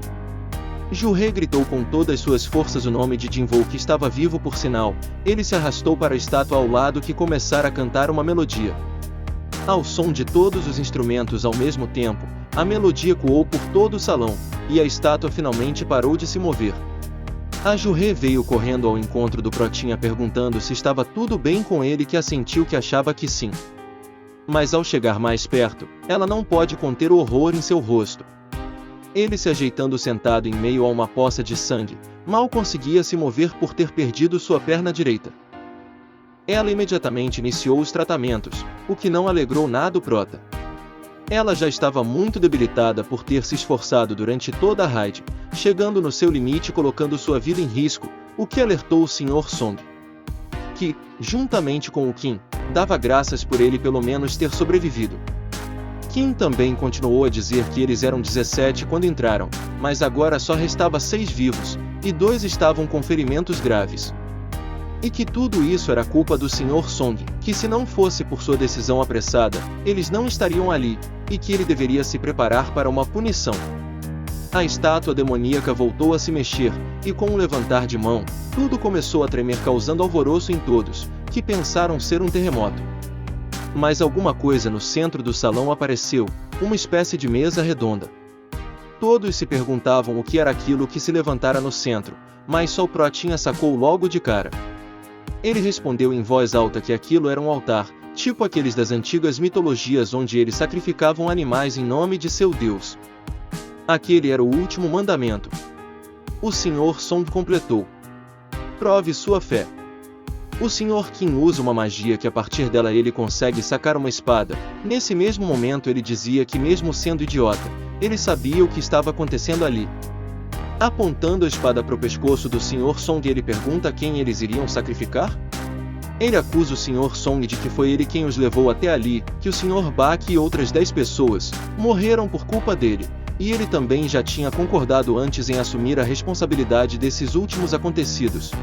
Jorê gritou com todas suas forças o nome de Jinvoo, que estava vivo por sinal. Ele se arrastou para a estátua ao lado, que começara a cantar uma melodia. Ao som de todos os instrumentos ao mesmo tempo, a melodia ecoou por todo o salão, e a estátua finalmente parou de se mover. A Jurê veio correndo ao encontro do Protinha perguntando se estava tudo bem com ele, que assentiu que achava que sim. Mas ao chegar mais perto, ela não pôde conter o horror em seu rosto. Ele se ajeitando sentado em meio a uma poça de sangue, mal conseguia se mover por ter perdido sua perna direita. Ela imediatamente iniciou os tratamentos, o que não alegrou nada o Prota. Ela já estava muito debilitada por ter se esforçado durante toda a raid, chegando no seu limite e colocando sua vida em risco, o que alertou o Sr. Song, que, juntamente com o Kim, dava graças por ele pelo menos ter sobrevivido. Kim também continuou a dizer que eles eram 17 quando entraram, mas agora só restava 6 vivos, e 2 estavam com ferimentos graves. E que tudo isso era culpa do Sr. Song, que se não fosse por sua decisão apressada, eles não estariam ali, e que ele deveria se preparar para uma punição. A estátua demoníaca voltou a se mexer, e com um levantar de mão, tudo começou a tremer causando alvoroço em todos, que pensaram ser um terremoto. Mas alguma coisa no centro do salão apareceu, uma espécie de mesa redonda. Todos se perguntavam o que era aquilo que se levantara no centro, mas só o Protinha sacou logo de cara. Ele respondeu em voz alta que aquilo era um altar, tipo aqueles das antigas mitologias onde eles sacrificavam animais em nome de seu deus. Aquele era o último mandamento. O Sr. Song completou. Prove sua fé. O Sr. Kim usa uma magia que a partir dela ele consegue sacar uma espada. Nesse mesmo momento ele dizia que mesmo sendo idiota, ele sabia o que estava acontecendo ali. Apontando a espada para o pescoço do Sr. Song, ele pergunta quem eles iriam sacrificar? Ele acusa o Sr. Song de que foi ele quem os levou até ali, que o Sr. Bak e outras 10 pessoas morreram por culpa dele, e ele também já tinha concordado antes em assumir a responsabilidade desses últimos acontecidos.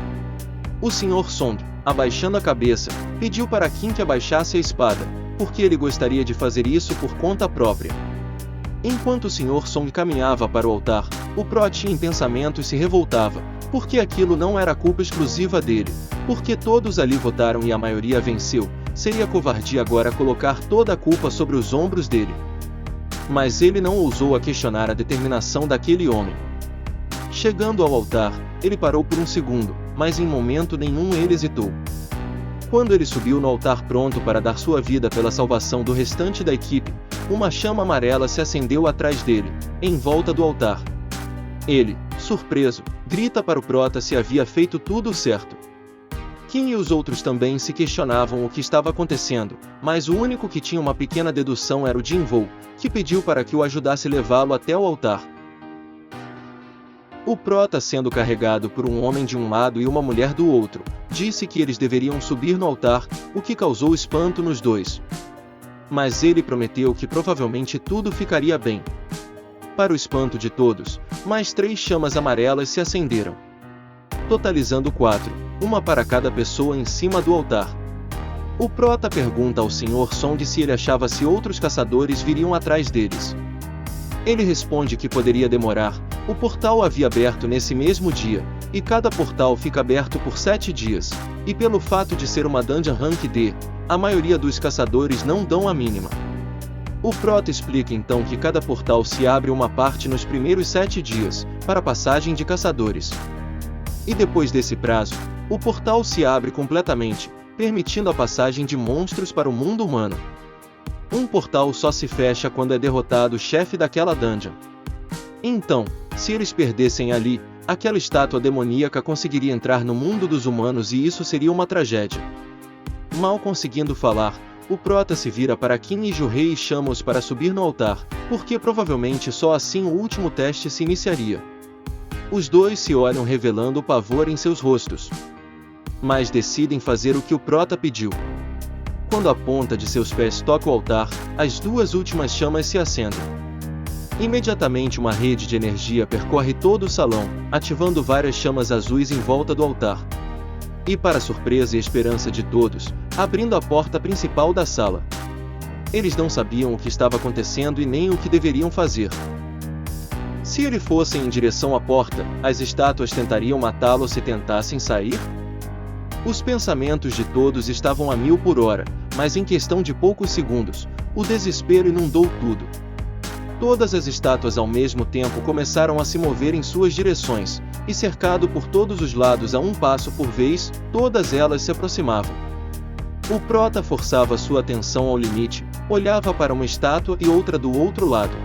O Sr. Song, abaixando a cabeça, pediu para Kim que abaixasse a espada, porque ele gostaria de fazer isso por conta própria. Enquanto o Sr. Song caminhava para o altar, o Protinha em pensamentos se revoltava, porque aquilo não era culpa exclusiva dele, porque todos ali votaram e a maioria venceu, seria covardia agora colocar toda a culpa sobre os ombros dele. Mas ele não ousou a questionar a determinação daquele homem. Chegando ao altar, ele parou por um segundo, mas em momento nenhum ele hesitou. Quando ele subiu no altar pronto para dar sua vida pela salvação do restante da equipe, uma chama amarela se acendeu atrás dele, em volta do altar. Ele, surpreso, grita para o Prota se havia feito tudo certo. Kim e os outros também se questionavam o que estava acontecendo, mas o único que tinha uma pequena dedução era o Jinvoo, que pediu para que o ajudasse a levá-lo até o altar. O Prota, sendo carregado por um homem de um lado e uma mulher do outro, disse que eles deveriam subir no altar, o que causou espanto nos dois. Mas ele prometeu que provavelmente tudo ficaria bem. Para o espanto de todos, mais 3 chamas amarelas se acenderam, totalizando 4, uma para cada pessoa em cima do altar. O Prota pergunta ao Sr. Song se ele achava se outros caçadores viriam atrás deles. Ele responde que poderia demorar. O portal havia aberto nesse mesmo dia, e cada portal fica aberto por 7 dias, e pelo fato de ser uma dungeon rank D, a maioria dos caçadores não dão a mínima. O Prota explica então que cada portal se abre uma parte nos primeiros 7 dias, para passagem de caçadores. E depois desse prazo, o portal se abre completamente, permitindo a passagem de monstros para o mundo humano. Um portal só se fecha quando é derrotado o chefe daquela dungeon. Então, se eles perdessem ali, aquela estátua demoníaca conseguiria entrar no mundo dos humanos e isso seria uma tragédia. Mal conseguindo falar, o Prota se vira para Kim e Jurei e chama-os para subir no altar, porque provavelmente só assim o último teste se iniciaria. Os dois se olham revelando o pavor em seus rostos, mas decidem fazer o que o Prota pediu. Quando a ponta de seus pés toca o altar, as 2 últimas chamas se acendem. Imediatamente uma rede de energia percorre todo o salão, ativando várias chamas azuis em volta do altar. E para surpresa e esperança de todos, abrindo a porta principal da sala. Eles não sabiam o que estava acontecendo e nem o que deveriam fazer. Se eles fossem em direção à porta, as estátuas tentariam matá-lo se tentassem sair? Os pensamentos de todos estavam a 1000 por hora, mas em questão de poucos segundos, O desespero inundou tudo. Todas as estátuas ao mesmo tempo começaram a se mover em suas direções, e cercado por todos os lados a um passo por vez, todas elas se aproximavam. O prota forçava sua atenção ao limite, olhava para uma estátua e outra do outro lado.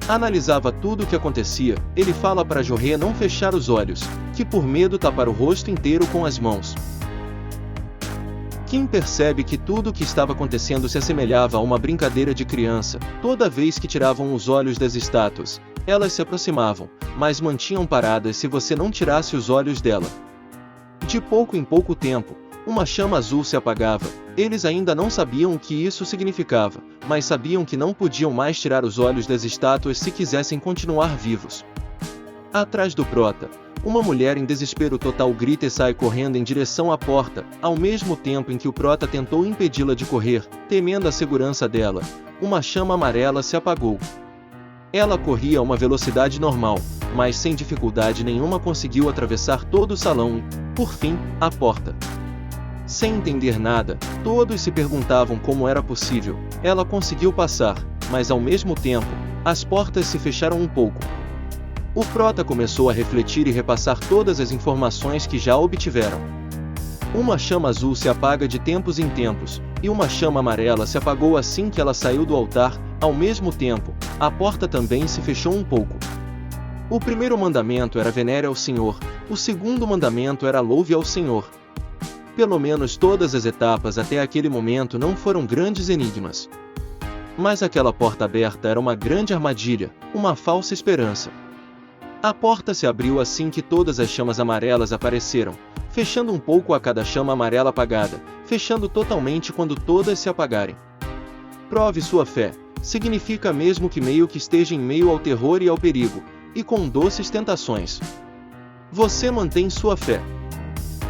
Analisava tudo o que acontecia. Ele fala para Jorré não fechar os olhos, que por medo tapar o rosto inteiro com as mãos. Kim percebe que tudo o que estava acontecendo se assemelhava a uma brincadeira de criança. Toda vez que tiravam os olhos das estátuas, elas se aproximavam, mas mantinham paradas se você não tirasse os olhos dela. De pouco em pouco tempo, uma chama azul se apagava. Eles ainda não sabiam o que isso significava, mas sabiam que não podiam mais tirar os olhos das estátuas se quisessem continuar vivos. Atrás do prota, uma mulher em desespero total grita e sai correndo em direção à porta, ao mesmo tempo em que o prota tentou impedi-la de correr, temendo a segurança dela. Uma chama amarela se apagou. Ela corria a uma velocidade normal, mas sem dificuldade nenhuma conseguiu atravessar todo o salão e, por fim, a porta. Sem entender nada, todos se perguntavam como era possível. Ela conseguiu passar, mas ao mesmo tempo, as portas se fecharam um pouco. O prota começou a refletir e repassar todas as informações que já obtiveram. Uma chama azul se apaga de tempos em tempos, e uma chama amarela se apagou assim que ela saiu do altar. Ao mesmo tempo, a porta também se fechou um pouco. O primeiro mandamento era venere ao Senhor, o segundo mandamento era louve ao Senhor. Pelo menos todas as etapas até aquele momento não foram grandes enigmas. Mas aquela porta aberta era uma grande armadilha, uma falsa esperança. A porta se abriu assim que todas as chamas amarelas apareceram, fechando um pouco a cada chama amarela apagada, fechando totalmente quando todas se apagarem. Prove sua fé, significa mesmo que meio que esteja em meio ao terror e ao perigo, e com doces tentações. Você mantém sua fé.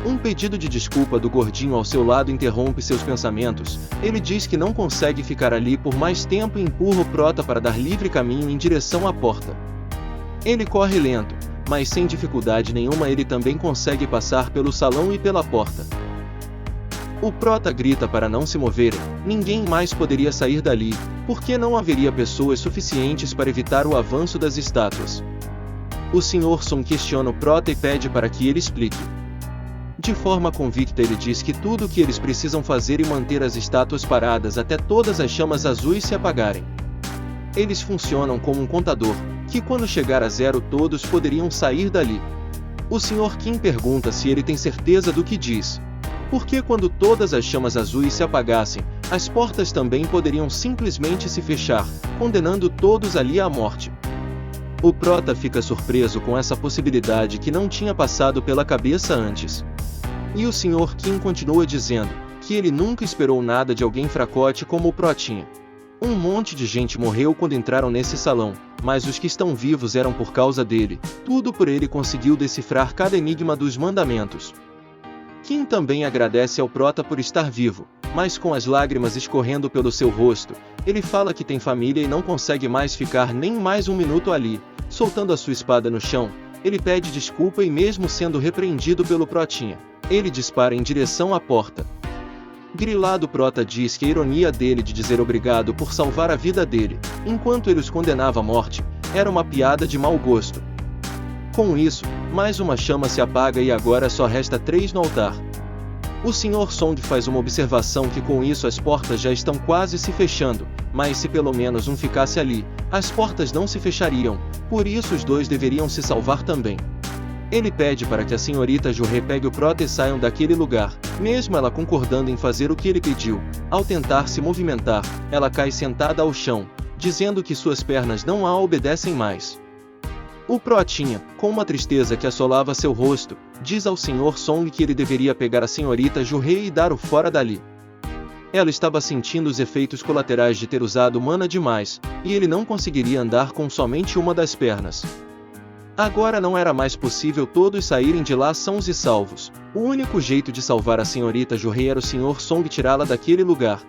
Um pedido de desculpa do gordinho ao seu lado interrompe seus pensamentos. Ele diz que não consegue ficar ali por mais tempo e empurra o prota para dar livre caminho em direção à porta. Ele corre lento, mas sem dificuldade nenhuma ele também consegue passar pelo salão e pela porta. O prota grita para não se moverem, ninguém mais poderia sair dali, porque não haveria pessoas suficientes para evitar o avanço das estátuas. O Sr. Song questiona o prota e pede para que ele explique. De forma convicta ele diz que tudo o que eles precisam fazer é manter as estátuas paradas até todas as chamas azuis se apagarem. Eles funcionam como um contador, que quando chegar a zero todos poderiam sair dali. O Sr. Kim pergunta se ele tem certeza do que diz. Porque quando todas as chamas azuis se apagassem, as portas também poderiam simplesmente se fechar, condenando todos ali à morte. O prota fica surpreso com essa possibilidade que não tinha passado pela cabeça antes. E o Sr. Kim continua dizendo que ele nunca esperou nada de alguém fracote como o protinha. Um monte de gente morreu quando entraram nesse salão, mas os que estão vivos eram por causa dele. Tudo por ele conseguiu decifrar cada enigma dos mandamentos. Kim também agradece ao prota por estar vivo, mas com as lágrimas escorrendo pelo seu rosto, ele fala que tem família e não consegue mais ficar nem mais um minuto ali. Soltando a sua espada no chão, ele pede desculpa e mesmo sendo repreendido pelo protinha, ele dispara em direção à porta. Grilado, o prota diz que a ironia dele de dizer obrigado por salvar a vida dele, enquanto ele os condenava à morte, era uma piada de mau gosto. Com isso, mais uma chama se apaga e agora só resta 3 no altar. O Sr. Song faz uma observação que com isso as portas já estão quase se fechando, mas se pelo menos um ficasse ali, as portas não se fechariam, por isso os dois deveriam se salvar também. Ele pede para que a senhorita Jorré pegue o prota e saiam daquele lugar, mesmo ela concordando em fazer o que ele pediu. Ao tentar se movimentar, ela cai sentada ao chão, dizendo que suas pernas não a obedecem mais. O protinha, com uma tristeza que assolava seu rosto, diz ao Sr. Song que ele deveria pegar a senhorita Jorré e dar-o fora dali. Ela estava sentindo os efeitos colaterais de ter usado mana demais, e ele não conseguiria andar com somente uma das pernas. Agora não era mais possível todos saírem de lá sãos e salvos. O único jeito de salvar a senhorita Jorré era o Sr. Song tirá-la daquele lugar.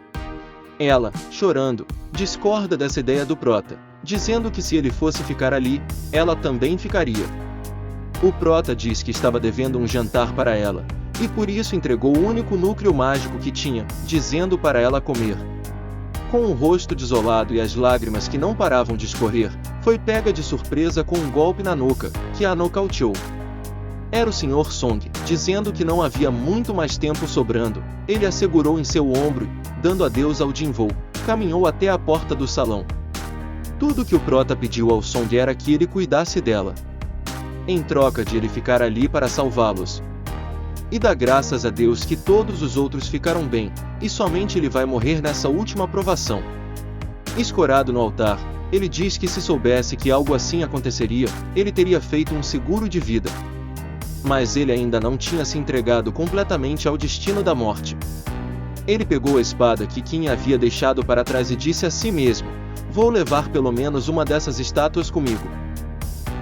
Ela, chorando, discorda dessa ideia do prota, dizendo que se ele fosse ficar ali, ela também ficaria. O prota diz que estava devendo um jantar para ela, e por isso entregou o único núcleo mágico que tinha, dizendo para ela comer. Com o rosto desolado e as lágrimas que não paravam de escorrer, foi pega de surpresa com um golpe na nuca, que a nocauteou. Era o Sr. Song, dizendo que não havia muito mais tempo sobrando. Ele a segurou em seu ombro e, dando adeus ao Jinwoo, caminhou até a porta do salão. Tudo que o Prota pediu ao Song era que ele cuidasse dela, em troca de ele ficar ali para salvá-los. E dá graças a Deus que todos os outros ficaram bem, e somente ele vai morrer nessa última provação. Escorado no altar, ele diz que se soubesse que algo assim aconteceria, ele teria feito um seguro de vida. Mas ele ainda não tinha se entregado completamente ao destino da morte. Ele pegou a espada que Qin havia deixado para trás e disse a si mesmo: "Vou levar pelo menos uma dessas estátuas comigo."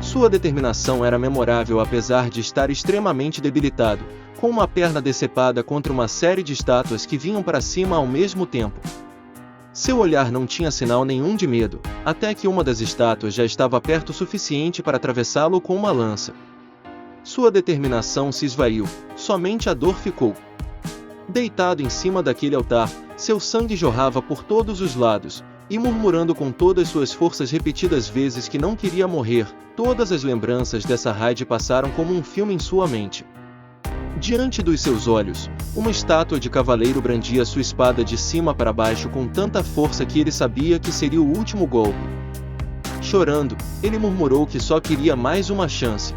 Sua determinação era memorável apesar de estar extremamente debilitado, com uma perna decepada contra uma série de estátuas que vinham para cima ao mesmo tempo. Seu olhar não tinha sinal nenhum de medo, até que uma das estátuas já estava perto o suficiente para atravessá-lo com uma lança. Sua determinação se esvaiu, somente a dor ficou. Deitado em cima daquele altar, seu sangue jorrava por todos os lados, e murmurando com todas suas forças repetidas vezes que não queria morrer, todas as lembranças dessa raid passaram como um filme em sua mente. Diante dos seus olhos, uma estátua de cavaleiro brandia sua espada de cima para baixo com tanta força que ele sabia que seria o último golpe. Chorando, ele murmurou que só queria mais uma chance.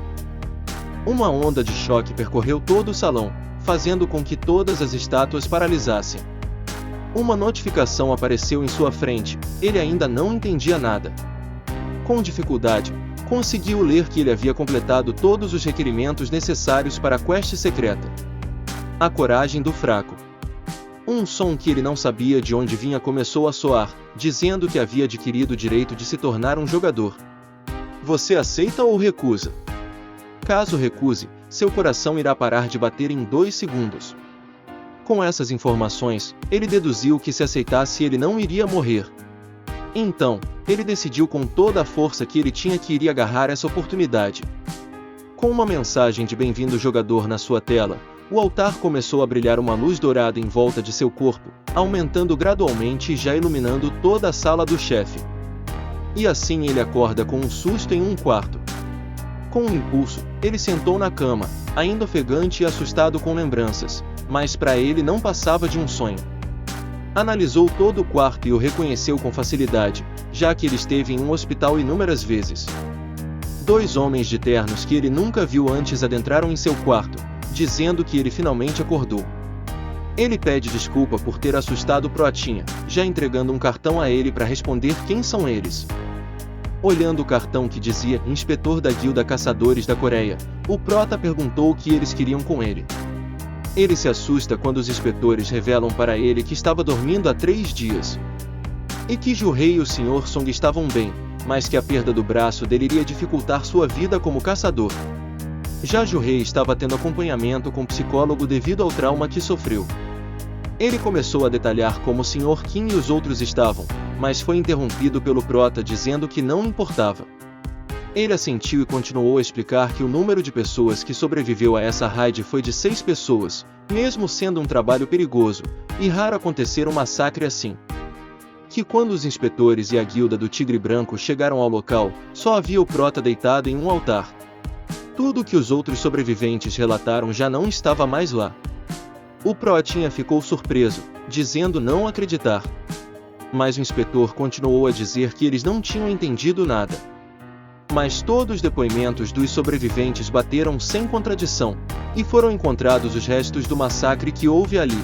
Uma onda de choque percorreu todo o salão, fazendo com que todas as estátuas paralisassem. Uma notificação apareceu em sua frente, ele ainda não entendia nada. Com dificuldade, conseguiu ler que ele havia completado todos os requerimentos necessários para a quest secreta. A coragem do fraco. Um som que ele não sabia de onde vinha começou a soar, dizendo que havia adquirido o direito de se tornar um jogador. Você aceita ou recusa? Caso recuse, seu coração irá parar de bater em 2 segundos. Com essas informações, ele deduziu que se aceitasse ele não iria morrer. Então, ele decidiu com toda a força que ele tinha que iria agarrar essa oportunidade. Com uma mensagem de bem-vindo jogador na sua tela, o altar começou a brilhar uma luz dourada em volta de seu corpo, aumentando gradualmente e já iluminando toda a sala do chefe. E assim ele acorda com um susto em um quarto. Com um impulso, ele sentou na cama, ainda ofegante e assustado com lembranças, mas para ele não passava de um sonho. Analisou todo o quarto e o reconheceu com facilidade, já que ele esteve em um hospital inúmeras vezes. 2 homens de ternos que ele nunca viu antes adentraram em seu quarto, dizendo que ele finalmente acordou. Ele pede desculpa por ter assustado Protinha, já entregando um cartão a ele para responder quem são eles. Olhando o cartão que dizia Inspetor da Guilda Caçadores da Coreia, o Prota perguntou o que eles queriam com ele. Ele se assusta quando os inspetores revelam para ele que estava dormindo há 3 dias. E que Ju-hei e o Sr. Song estavam bem, mas que a perda do braço dele iria dificultar sua vida como caçador. Já Ju-hei estava tendo acompanhamento com psicólogo devido ao trauma que sofreu. Ele começou a detalhar como o Sr. Qin e os outros estavam, mas foi interrompido pelo Prota dizendo que não importava. Ele assentiu e continuou a explicar que o número de pessoas que sobreviveu a essa raid foi de 6 pessoas, mesmo sendo um trabalho perigoso, e raro acontecer um massacre assim. Que quando os inspetores e a guilda do Tigre Branco chegaram ao local, só havia o Prota deitado em um altar. Tudo o que os outros sobreviventes relataram já não estava mais lá. O Protinha ficou surpreso, dizendo não acreditar. Mas o inspetor continuou a dizer que eles não tinham entendido nada. Mas todos os depoimentos dos sobreviventes bateram sem contradição, e foram encontrados os restos do massacre que houve ali.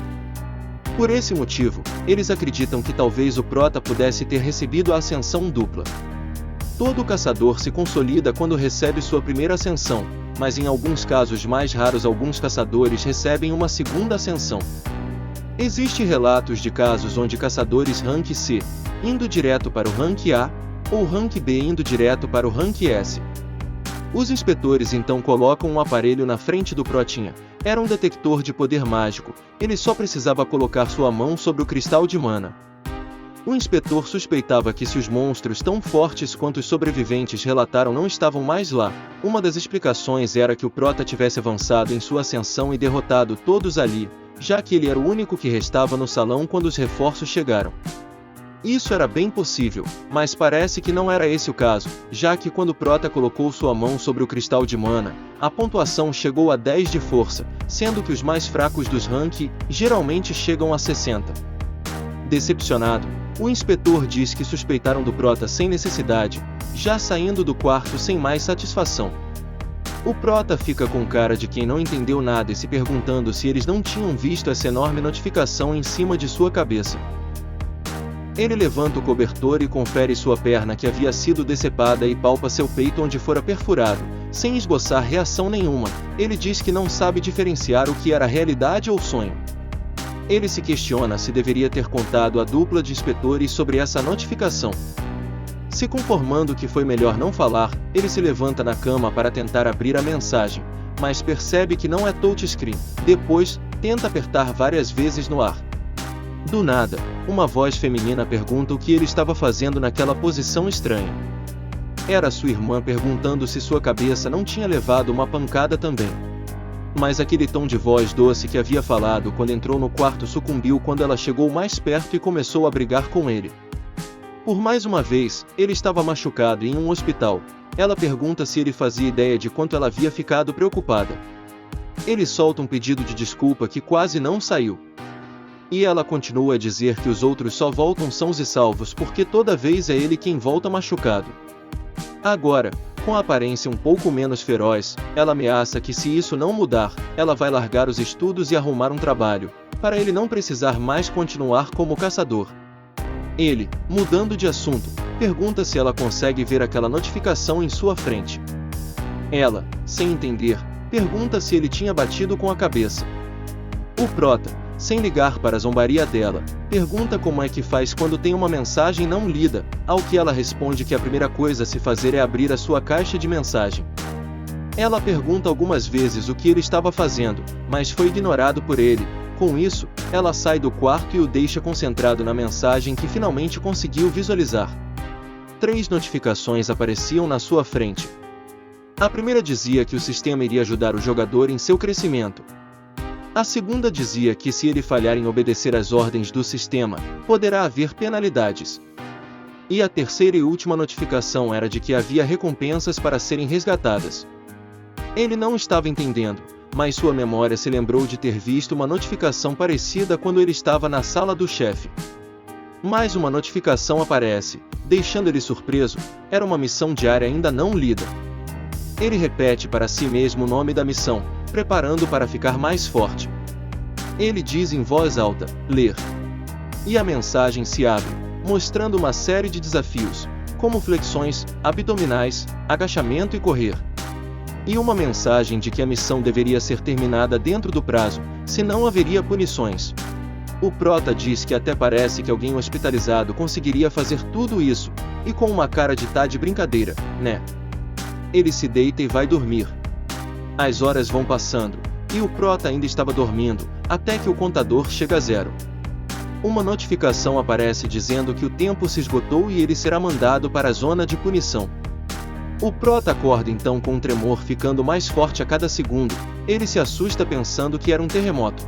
Por esse motivo, eles acreditam que talvez o Prota pudesse ter recebido a ascensão dupla. Todo caçador se consolida quando recebe sua primeira ascensão, mas em alguns casos mais raros alguns caçadores recebem uma segunda ascensão. Existem relatos de casos onde caçadores Rank C, indo direto para o Rank A, ou Rank B indo direto para o Rank S. Os inspetores então colocam um aparelho na frente do Protinha. Era um detector de poder mágico, ele só precisava colocar sua mão sobre o cristal de mana. O inspetor suspeitava que se os monstros tão fortes quanto os sobreviventes relataram não estavam mais lá, uma das explicações era que o Prota tivesse avançado em sua ascensão e derrotado todos ali, já que ele era o único que restava no salão quando os reforços chegaram. Isso era bem possível, mas parece que não era esse o caso, já que quando Prota colocou sua mão sobre o cristal de mana, a pontuação chegou a 10 de força, sendo que os mais fracos dos rank geralmente chegam a 60. Decepcionado, o inspetor diz que suspeitaram do Prota sem necessidade, já saindo do quarto sem mais satisfação. O Prota fica com cara de quem não entendeu nada e se perguntando se eles não tinham visto essa enorme notificação em cima de sua cabeça. Ele levanta o cobertor e confere sua perna que havia sido decepada e palpa seu peito onde fora perfurado, sem esboçar reação nenhuma. Ele diz que não sabe diferenciar o que era realidade ou sonho. Ele se questiona se deveria ter contado à dupla de inspetores sobre essa notificação. Se conformando que foi melhor não falar, ele se levanta na cama para tentar abrir a mensagem, mas percebe que não é touchscreen. Depois, tenta apertar várias vezes no ar. Do nada, uma voz feminina pergunta o que ele estava fazendo naquela posição estranha. Era sua irmã perguntando se sua cabeça não tinha levado uma pancada também. Mas aquele tom de voz doce que havia falado quando entrou no quarto sucumbiu quando ela chegou mais perto e começou a brigar com ele. Por mais uma vez, ele estava machucado em um hospital. Ela pergunta se ele fazia ideia de quanto ela havia ficado preocupada. Ele solta um pedido de desculpa que quase não saiu. E ela continua a dizer que os outros só voltam sãos e salvos porque toda vez é ele quem volta machucado. Agora, com a aparência um pouco menos feroz, ela ameaça que se isso não mudar, ela vai largar os estudos e arrumar um trabalho, para ele não precisar mais continuar como caçador. Ele, mudando de assunto, pergunta se ela consegue ver aquela notificação em sua frente. Ela, sem entender, pergunta se ele tinha batido com a cabeça. O Prota, sem ligar para a zombaria dela, pergunta como é que faz quando tem uma mensagem não lida, ao que ela responde que a primeira coisa a se fazer é abrir a sua caixa de mensagem. Ela pergunta algumas vezes o que ele estava fazendo, mas foi ignorado por ele. Com isso, ela sai do quarto e o deixa concentrado na mensagem que finalmente conseguiu visualizar. 3 notificações apareciam na sua frente. A primeira dizia que o sistema iria ajudar o jogador em seu crescimento. A segunda dizia que se ele falhar em obedecer às ordens do sistema, poderá haver penalidades. E a terceira e última notificação era de que havia recompensas para serem resgatadas. Ele não estava entendendo, mas sua memória se lembrou de ter visto uma notificação parecida quando ele estava na sala do chefe. Mais uma notificação aparece, deixando ele surpreso. Era uma missão diária ainda não lida. Ele repete para si mesmo o nome da missão, preparando para ficar mais forte. Ele diz em voz alta, ler. E a mensagem se abre, mostrando uma série de desafios, como flexões, abdominais, agachamento e correr. E uma mensagem de que a missão deveria ser terminada dentro do prazo, senão haveria punições. O Prota diz que até parece que alguém hospitalizado conseguiria fazer tudo isso, e com uma cara de tá de brincadeira, né? Ele se deita e vai dormir. As horas vão passando, e o Prota ainda estava dormindo, até que o contador chega a 0. Uma notificação aparece dizendo que o tempo se esgotou e ele será mandado para a zona de punição. O Prota acorda então com um tremor ficando mais forte a cada segundo. Ele se assusta pensando que era um terremoto.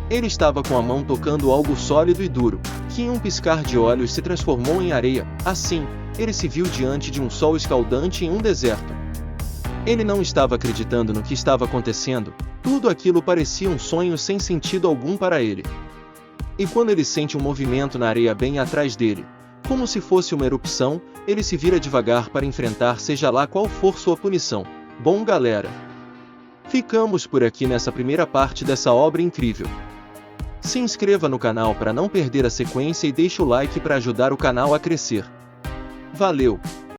Ele estava com a mão tocando algo sólido e duro, que em um piscar de olhos se transformou em areia. Assim, ele se viu diante de um sol escaldante em um deserto. Ele não estava acreditando no que estava acontecendo, tudo aquilo parecia um sonho sem sentido algum para ele. E quando ele sente um movimento na areia bem atrás dele, como se fosse uma erupção, ele se vira devagar para enfrentar seja lá qual for sua punição. Bom galera, ficamos por aqui nessa primeira parte dessa obra incrível. Se inscreva no canal para não perder a sequência e deixe o like para ajudar o canal a crescer. Valeu!